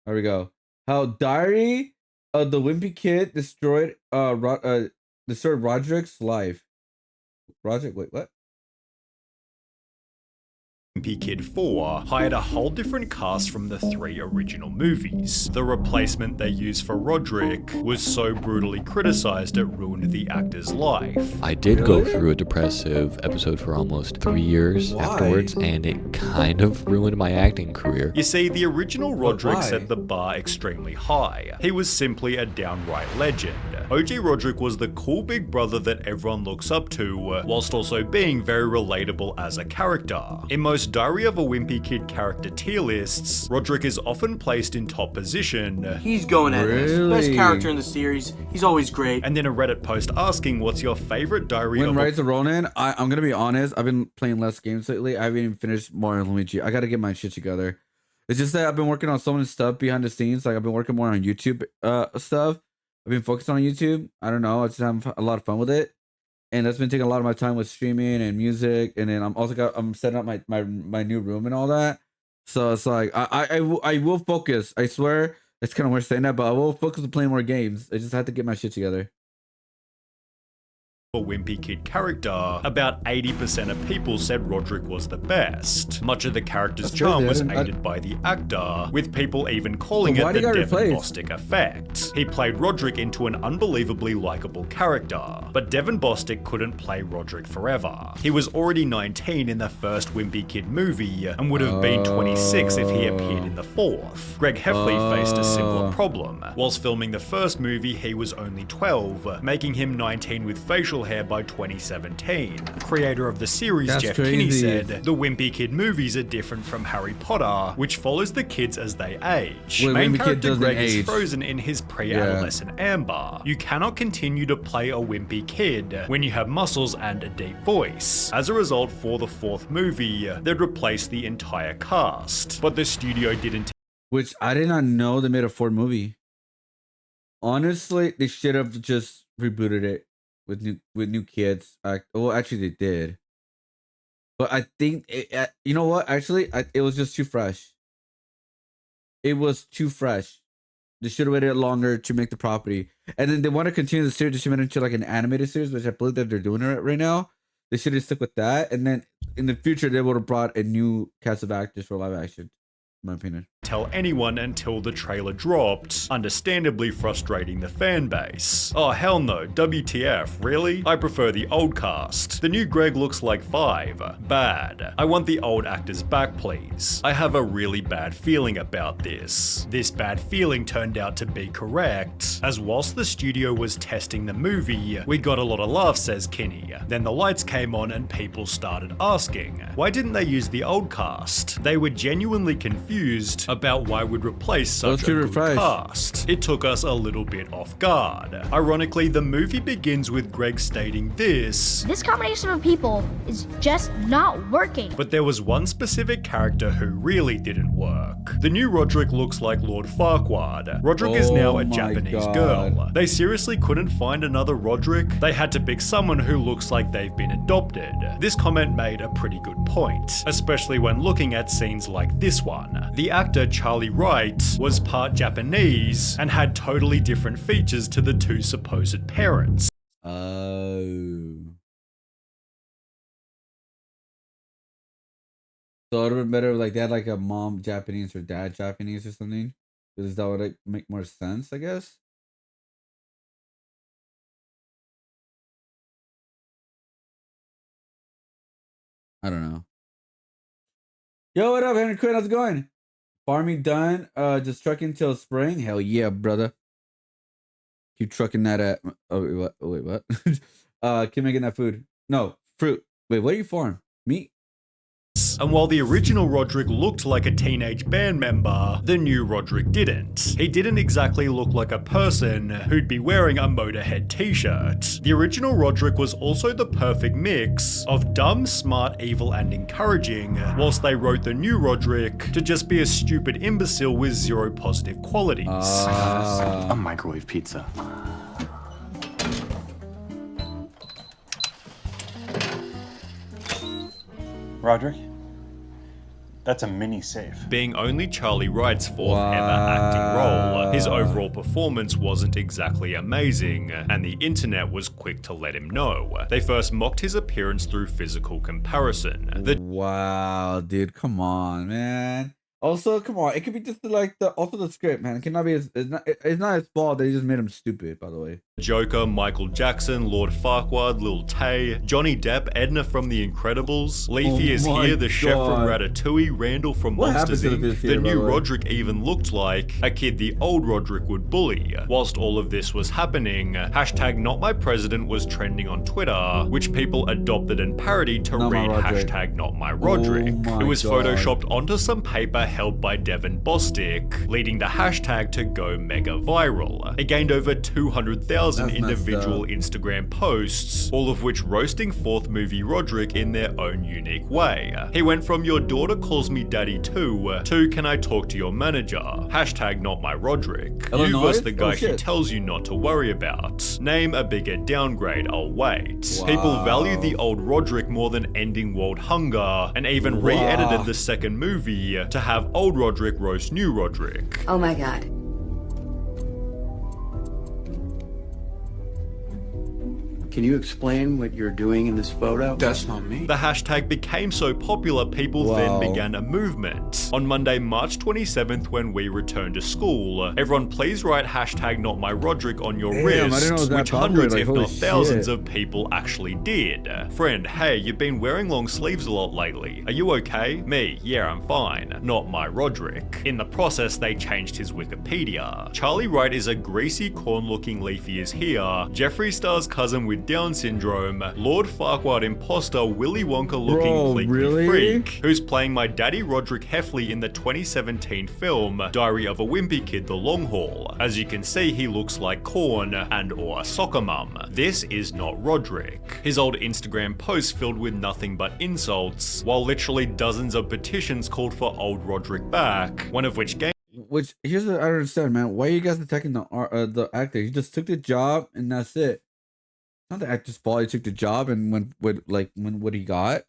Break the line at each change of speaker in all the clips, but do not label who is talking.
There we go. How Diary of the Wimpy Kid destroyed Rodrick's life. Rodrick, wait, what?
Wimpy Kid 4 hired a whole different cast from the 3 original movies. The replacement they used for Rodrick was so brutally criticized it ruined the actor's life.
I did go through a depressive episode for almost 3 years afterwards, and it kind of ruined my acting career.
You see, the original Rodrick set the bar extremely high. He was simply a downright legend. OG Rodrick was the cool big brother that everyone looks up to, whilst also being very relatable as a character. In most Diary of a Wimpy Kid character tier lists, Rodrick is often placed in top position.
He's going at this. Best character in the series. He's always great.
And then a Reddit post asking what's your favorite Diary of a...
Rise of Ronin, I'm gonna be honest, I've been playing less games lately. I haven't even finished Mario and Luigi. I gotta get my shit together. It's just that I've been working on so many stuff behind the scenes. Like I've been working more on YouTube stuff. I've been focused on YouTube. I don't know. I just having a lot of fun with it. And that's been taking a lot of my time with streaming and music, and then I'm setting up my new room and all that. So it's like I will focus. I swear it's kind of weird saying that, but I will focus on playing more games. I just have to get my shit together.
A Wimpy Kid character, about 80% of people said Rodrick was the best. Much of the character's charm was aided by the actor, with people even calling it the Devin Bostic effect. He played Rodrick into an unbelievably likable character, but Devin Bostic couldn't play Rodrick forever. He was already 19 in the first Wimpy Kid movie, and would have been 26 if he appeared in the fourth. Greg Heffley faced a similar problem. Whilst filming the first movie, he was only 12, making him 19 with facial hair by 2017. Creator of the series, Jeff Kinney, said, "The Wimpy Kid movies are different from Harry Potter, which follows the kids as they age. Main character Greg is frozen in his pre-adolescent amber. You cannot continue to play a wimpy kid when you have muscles and a deep voice. As a result, for the fourth movie, they'd replace the entire cast. But the studio didn't..."
Which I did not know they made a fourth movie. Honestly, they should have just rebooted it with new kids. Well, actually they did, but I think you know what? Actually, it was just too fresh. It was too fresh. They should have waited longer to make the property, and then they want to continue the series. They should make it into like an animated series, which I believe that they're doing it right now. They should have stuck with that, and then in the future they would have brought a new cast of actors for live action. In my opinion.
Tell anyone until the trailer dropped, understandably frustrating the fan base. Oh hell no, WTF, really? I prefer the old cast. The new Greg looks like 5. Bad. I want the old actors back, please. I have a really bad feeling about this. This bad feeling turned out to be correct, as whilst the studio was testing the movie, we got a lot of laughs, says Kinney. Then the lights came on and people started asking, why didn't they use the old cast? They were genuinely confused about why we'd replace such a good cast. It took us a little bit off guard. Ironically, the movie begins with Greg stating this
combination of people is just not working.
But there was one specific character who really didn't work. The new Rodrick looks like Lord Farquaad. Rodrick is now a Japanese girl. They seriously couldn't find another Rodrick? They had to pick someone who looks like they've been adopted. This comment made a pretty good point, especially when looking at scenes like this one. The actor Charlie Wright was part Japanese and had totally different features to the two supposed parents.
So it would have been better if like they had like a mom Japanese or dad Japanese or something. Because that would like make more sense, I guess. I don't know. Yo, what up, Henry Quinn? How's it going? Farming done. Just trucking till spring. Hell yeah, brother. Keep trucking that at. Oh wait, what? Keep making that food. No fruit. Wait, what do you farm? Meat.
And while the original Rodrick looked like a teenage band member, the new Rodrick didn't. He didn't exactly look like a person who'd be wearing a Motorhead t-shirt. The original Rodrick was also the perfect mix of dumb, smart, evil, and encouraging, whilst they wrote the new Rodrick to just be a stupid imbecile with 0 positive qualities.
A microwave pizza. Rodrick? That's a mini safe.
Being only Charlie Wright's fourth ever acting role, his overall performance wasn't exactly amazing, and the internet was quick to let him know. They first mocked his appearance through physical comparison.
Wow, dude, come on, man. Also, come on, it could be just like the script, man. It cannot be it's not his fault that he just made him stupid, by the way.
Joker, Michael Jackson, Lord Farquaad, Lil Tay, Johnny Depp, Edna from The Incredibles, Leafy is here, the chef from Ratatouille, Randall from Monsters Inc. The new Rodrick even looked like a kid the old Rodrick would bully. Whilst all of this was happening, hashtag Not My President was trending on Twitter, which people adopted and parodied to read hashtag Not My Rodrick. It was photoshopped onto some paper held by Devin Bostick, leading the hashtag to go mega viral. It gained over 200,000 individual Instagram posts, all of which roasting fourth movie Rodrick in their own unique way. He went from your daughter calls me daddy to can I talk to your manager? Hashtag Not My Rodrick. You versus the guy he tells you not to worry about. Name a bigger downgrade, I'll wait. People value the old Rodrick more than ending world hunger, and even re-edited the second movie to have old Rodrick roast new Rodrick.
Oh my god.
Can you explain what you're doing in this photo?
That's not me.
The hashtag became so popular, people then began a movement. On Monday, March 27th, when we returned to school, everyone please write hashtag Not My Rodrick on your wrist, which hundreds if not thousands of people actually did. Friend, hey, you've been wearing long sleeves a lot lately. Are you okay? Me, yeah, I'm fine. Not My Rodrick. In the process, they changed his Wikipedia. Charlie Wright is a greasy corn-looking Leafy is here, Jeffree Star's cousin with Down syndrome, Lord Farquaad imposter Willy Wonka looking freak, who's playing my daddy Rodrick Heffley in the 2017 film Diary of a Wimpy Kid: The Long Haul. As you can see, he looks like corn and or a soccer mum. This is not Rodrick. His old Instagram posts filled with nothing but insults, while literally dozens of petitions called for old Rodrick back, one of which
Which here's what I don't understand, man. Why are you guys attacking the actor? He just took the job and that's it. Not the actor's fault. He took the job and when what he got.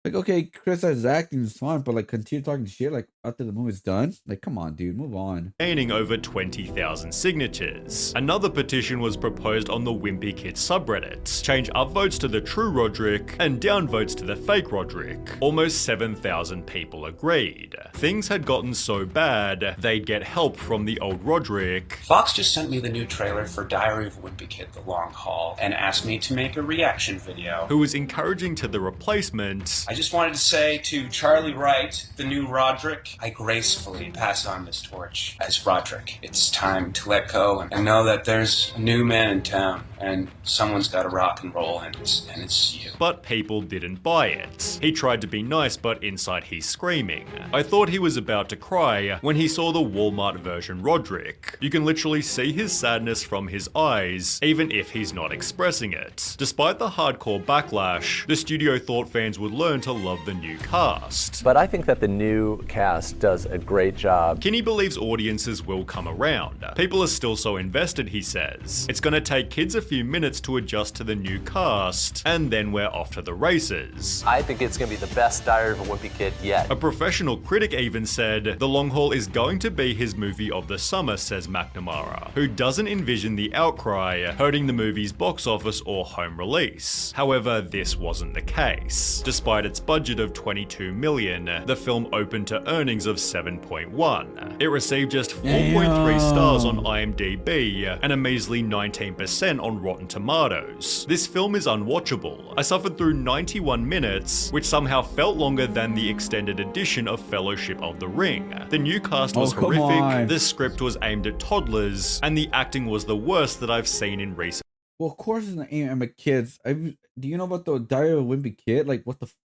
Like, okay, criticize acting is fine, but like continue talking shit like after the movie's done. Like, come on, dude, move on.
Gaining over 20,000 signatures. Another petition was proposed on the Wimpy Kid subreddit. Change upvotes to the true Rodrick and downvotes to the fake Rodrick. Almost 7,000 people agreed. Things had gotten so bad, they'd get help from the old Rodrick.
Fox just sent me the new trailer for Diary of a Wimpy Kid: The Long Haul and asked me to make a reaction video.
Who was encouraging to the replacement.
I just wanted to say to Charlie Wright, the new Rodrick, I gracefully pass on this torch as Rodrick. It's time to let go and know that there's a new man in town and someone's got to rock and roll and it's you.
But people didn't buy it. He tried to be nice, but inside he's screaming. I thought he was about to cry when he saw the Walmart version Rodrick. You can literally see his sadness from his eyes, even if he's not expressing it. Despite the hardcore backlash, the studio thought fans would learn to love the new cast.
But I think that the new cast does a great job.
Kinney believes audiences will come around. People are still so invested, he says. It's gonna take kids a few minutes to adjust to the new cast, and then we're off to the races.
I think it's gonna be the best Diary of a Wimpy Kid yet.
A professional critic even said, The Long Haul is going to be his movie of the summer, says McNamara, who doesn't envision the outcry hurting the movie's box office or home release. However, this wasn't the case. Despite its budget of $22 million, the film opened to earnings of $7.1. It received just 4.3 stars on IMDb and a measly 19% on Rotten Tomatoes. This film is unwatchable. I suffered through 91 minutes, which somehow felt longer than the extended edition of Fellowship of the Ring. The new cast was horrific, the script was aimed at toddlers, and the acting was the worst that I've seen in recent.
Well, of course it's not aimed at kids. Do you know about the Diary of a Wimpy Kid? Like,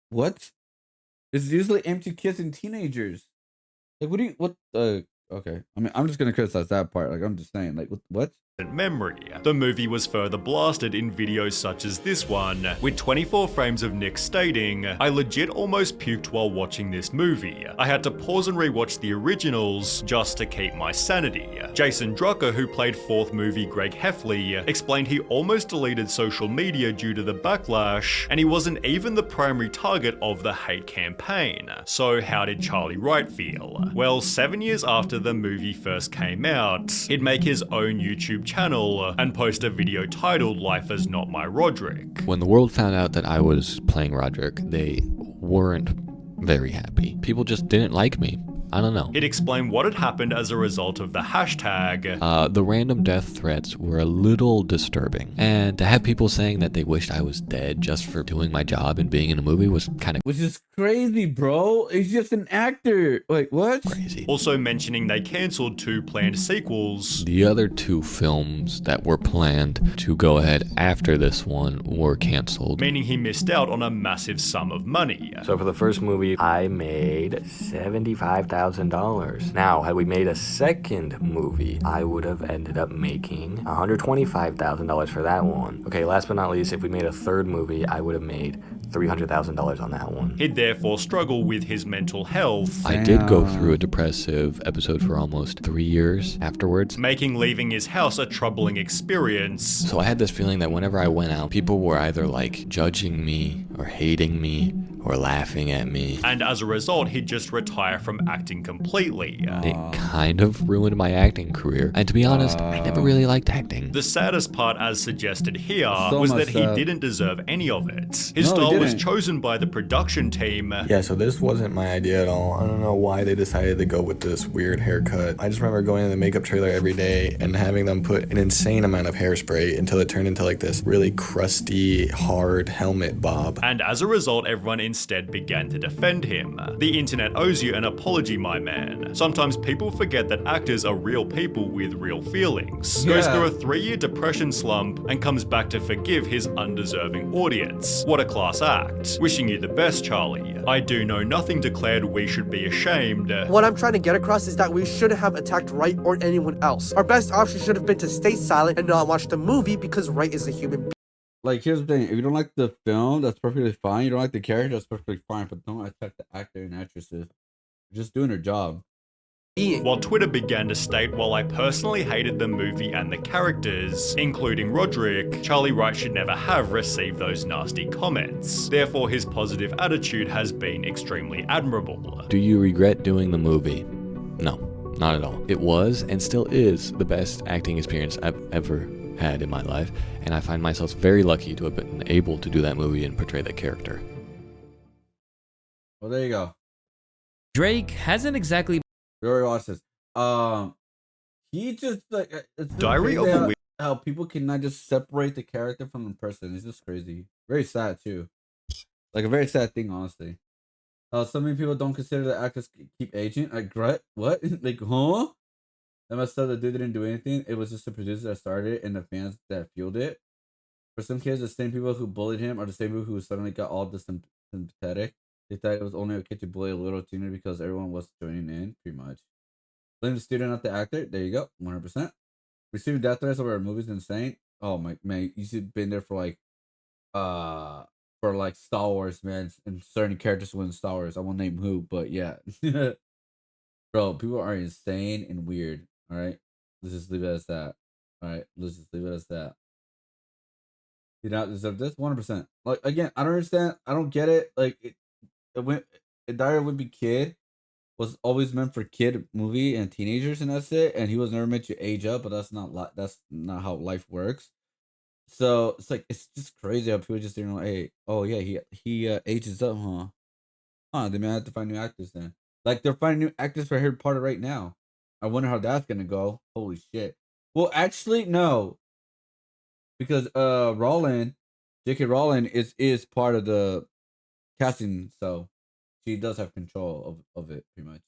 what? It's usually aimed to kids and teenagers. Like, okay. I mean, I'm just gonna criticize that part. Like, I'm just saying, like, what?
memory. The movie was further blasted in videos such as this one, with 24 frames of Nick stating, "I legit almost puked while watching this movie. I had to pause and rewatch the originals just to keep my sanity." Jason Drucker, who played fourth movie Greg Heffley, explained he almost deleted social media due to the backlash, and he wasn't even the primary target of the hate campaign. So how did Charlie Wright feel? Well, 7 years after the movie first came out, he'd make his own YouTube channel and post a video titled "Life is Not My Rodrick."
When the world found out that I was playing Rodrick, they weren't very happy. People just didn't like me. I don't know.
It explained what had happened as a result of the hashtag.
The random death threats were a little disturbing. And to have people saying that they wished I was dead just for doing my job and being in a movie was kind of...
Which is crazy, bro. He's just an actor. Like, what?
Crazy.
Also mentioning they cancelled 2 planned sequels.
The other 2 films that were planned to go ahead after this one were canceled.
Meaning he missed out on a massive sum of money.
So for the first movie, I made $75,000. Now, had we made a second movie, I would have ended up making $125,000 for that one. Okay, last but not least, if we made a third movie, I would have made $300,000 on that one.
He'd therefore struggle with his mental health.
I did go through a depressive episode for almost 3 years afterwards,
making leaving his house a troubling experience.
So I had this feeling that whenever I went out, people were either like judging me or hating me or laughing at me.
And as a result, he'd just retire from acting completely.
It kind of ruined my acting career. And to be honest, I never really liked acting.
The saddest part, as suggested here, was that he didn't deserve any of it. His style was chosen by the production team.
Yeah, so this wasn't my idea at all. I don't know why they decided to go with this weird haircut. I just remember going to the makeup trailer every day and having them put an insane amount of hairspray until it turned into like this really crusty, hard helmet bob.
And as a result, everyone instead began to defend him. The internet owes you an apology, my man. Sometimes people forget that actors are real people with real feelings. Goes through a 3-year depression slump and comes back to forgive his undeserving audience. What a class act. Wishing you the best, Charlie. I do know nothing declared we should be ashamed.
What I'm trying to get across is that we shouldn't have attacked Wright or anyone else. Our best option should have been to stay silent and not watch the movie because Wright is a human being.
Like, here's the thing. If you don't like the film, that's perfectly fine. You don't like the character, that's perfectly fine. But don't attack the actor and actresses. They're just doing their job.
While Twitter began to state, while I personally hated the movie and the characters, including Rodrick, Charlie Wright should never have received those nasty comments. Therefore, his positive attitude has been extremely admirable.
Do you regret doing the movie? No, not at all. It was and still is the best acting experience I've ever had in my life, and I find myself very lucky to have been able to do that movie and portray that character.
Well, there you go.
Drake hasn't exactly...
We already watched this. He just like it's
Diary of a
how people cannot just separate the character from the person. It's just crazy. Very sad too. Like a very sad thing, honestly. So many people don't consider the actors keep aging. Like what? Like huh? That must have the dude didn't do anything. It was just the producer that started it and the fans that fueled it. For some kids, the same people who bullied him are the same people who suddenly got all sympathetic. They thought it was only okay to bully a little junior because everyone was joining in, pretty much. Blame the student, not the actor. There you go, 100%. Receiving death threats over a movie is insane. Oh my man, you should have been there for Star Wars, man, and certain characters within Star Wars. I won't name who, but yeah, bro, people are insane and weird. All right, let's just leave it as that. All right, let's just leave it as that. You not deserve this 100%. Like again, I don't understand. I don't get it. Like a Diary of a Wimpy Kid was always meant for kid movie and teenagers, and that's it. And he was never meant to age up, but that's not how life works. So it's just crazy how people just don't know. Hey, oh yeah, he ages up, huh? They may have to find new actors then. Like they're finding new actors for Harry Potter right now. I wonder how that's gonna go. Holy shit. Well, actually, no, because J.K. Rowling is part of the casting, so she does have control of it pretty much.